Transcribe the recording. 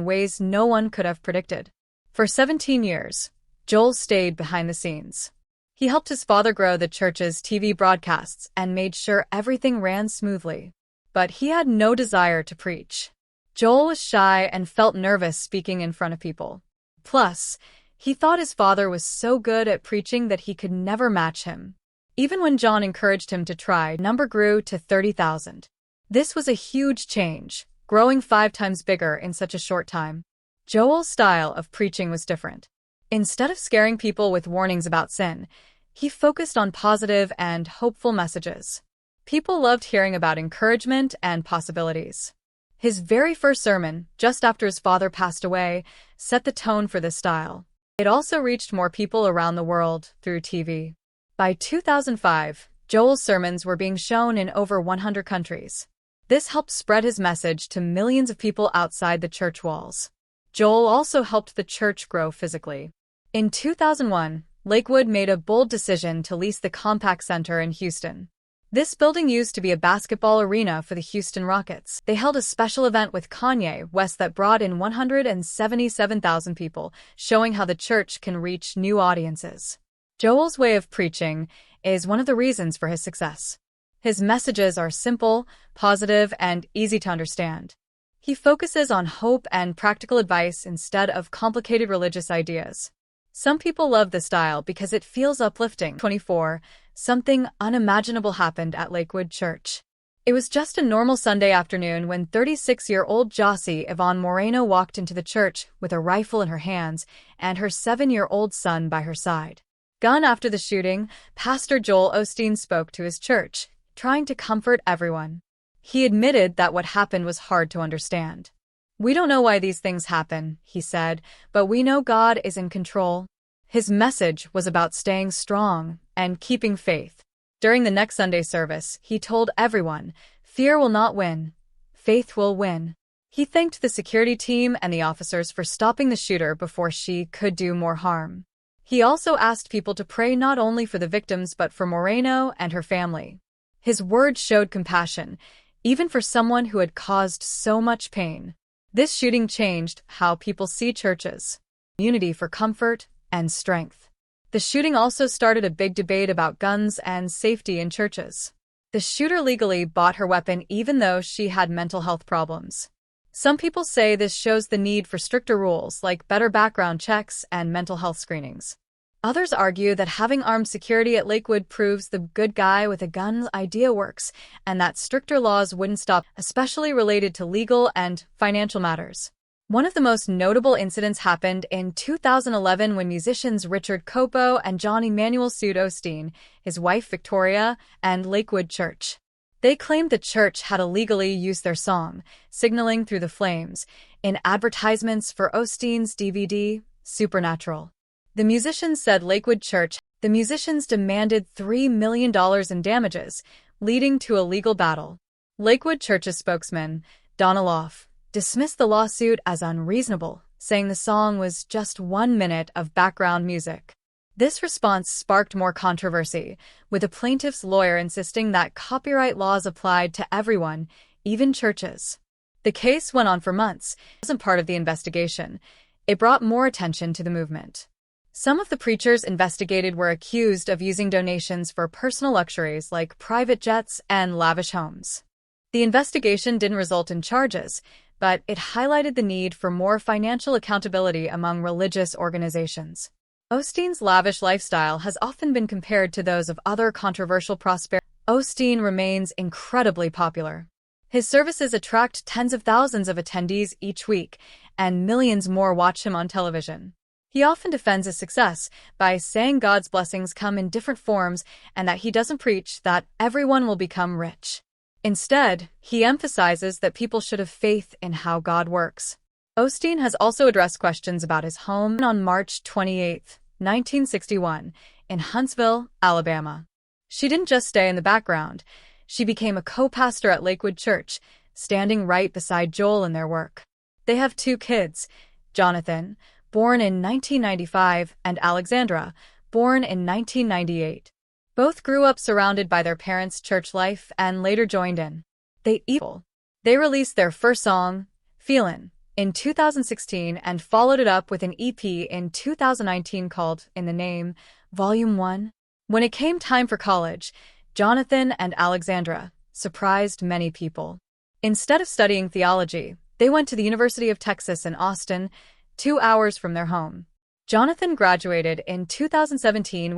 in ways no one could have predicted. For 17 years, Joel stayed behind the scenes. He helped his father grow the church's TV broadcasts and made sure everything ran smoothly. But he had no desire to preach. Joel was shy and felt nervous speaking in front of people. Plus, he thought his father was so good at preaching that he could never match him. Even when John encouraged him to try, the number grew to 30,000. This was a huge change, growing 5 times bigger in such a short time. Joel's style of preaching was different. Instead of scaring people with warnings about sin, he focused on positive and hopeful messages. People loved hearing about encouragement and possibilities. His very first sermon, just after his father passed away, set the tone for this style. It also reached more people around the world through TV. By 2005, Joel's sermons were being shown in over 100 countries. This helped spread his message to millions of people outside the church walls. Joel also helped the church grow physically. In 2001, Lakewood made a bold decision to lease the Compaq Center in Houston. This building used to be a basketball arena for the Houston Rockets. They held a special event with Kanye West that brought in 177,000 people, showing how the church can reach new audiences. Joel's way of preaching is one of the reasons for his success. His messages are simple, positive, and easy to understand. He focuses on hope and practical advice instead of complicated religious ideas. Some people love the style because it feels uplifting. 24. Something unimaginable happened at Lakewood Church. It was just a normal Sunday afternoon when 36-year-old Josie Yvonne Moreno walked into the church with a rifle in her hands and her 7-year-old son by her side. Gone after the shooting, Pastor Joel Osteen spoke to his church, trying to comfort everyone. He admitted that what happened was hard to understand. "We don't know why these things happen," he said, "but we know God is in control." His message was about staying strong and keeping faith. During the next Sunday service, he told everyone, "Fear will not win. Faith will win." He thanked the security team and the officers for stopping the shooter before she could do more harm. He also asked people to pray not only for the victims but for Moreno and her family. His words showed compassion, even for someone who had caused so much pain. This shooting changed how people see churches. Unity for comfort and strength. The shooting also started a big debate about guns and safety in churches. The shooter legally bought her weapon even though she had mental health problems. Some people say this shows the need for stricter rules like better background checks and mental health screenings. Others argue that having armed security at Lakewood proves the good guy with a gun idea works, and that stricter laws wouldn't stop, especially related to legal and financial matters. One of the most notable incidents happened in 2011 when musicians Richard Copo and John Emanuel sued Osteen, his wife Victoria, and Lakewood Church. They claimed the church had illegally used their song, "Signaling Through the Flames," in advertisements for Osteen's DVD, Supernatural. The musicians demanded $3 million in damages, leading to a legal battle. Lakewood Church's spokesman, Donna Loff, dismissed the lawsuit as unreasonable, saying the song was just 1 minute of background music. This response sparked more controversy, with the plaintiff's lawyer insisting that copyright laws applied to everyone, even churches. The case went on for months. It wasn't part of the investigation. It brought more attention to the movement. Some of the preachers investigated were accused of using donations for personal luxuries like private jets and lavish homes. The investigation didn't result in charges, but it highlighted the need for more financial accountability among religious organizations. Osteen's lavish lifestyle has often been compared to those of other controversial prosperity. Osteen remains incredibly popular. His services attract tens of thousands of attendees each week, and millions more watch him on television. He often defends his success by saying God's blessings come in different forms and that he doesn't preach that everyone will become rich. Instead, he emphasizes that people should have faith in how God works. Osteen has also addressed questions about his home on March 28, 1961, in Huntsville, Alabama. She didn't just stay in the background. She became a co-pastor at Lakewood Church, standing right beside Joel in their work. They have 2 kids, Jonathan, born in 1995, and Alexandra, born in 1998. Both grew up surrounded by their parents' church life and later joined in. They released their first song, "Feelin'," in 2016 and followed it up with an EP in 2019 called In the Name, Volume 1. When it came time for college, Jonathan and Alexandra surprised many people. Instead of studying theology, they went to the University of Texas in Austin, 2 hours from their home. Jonathan graduated in 2017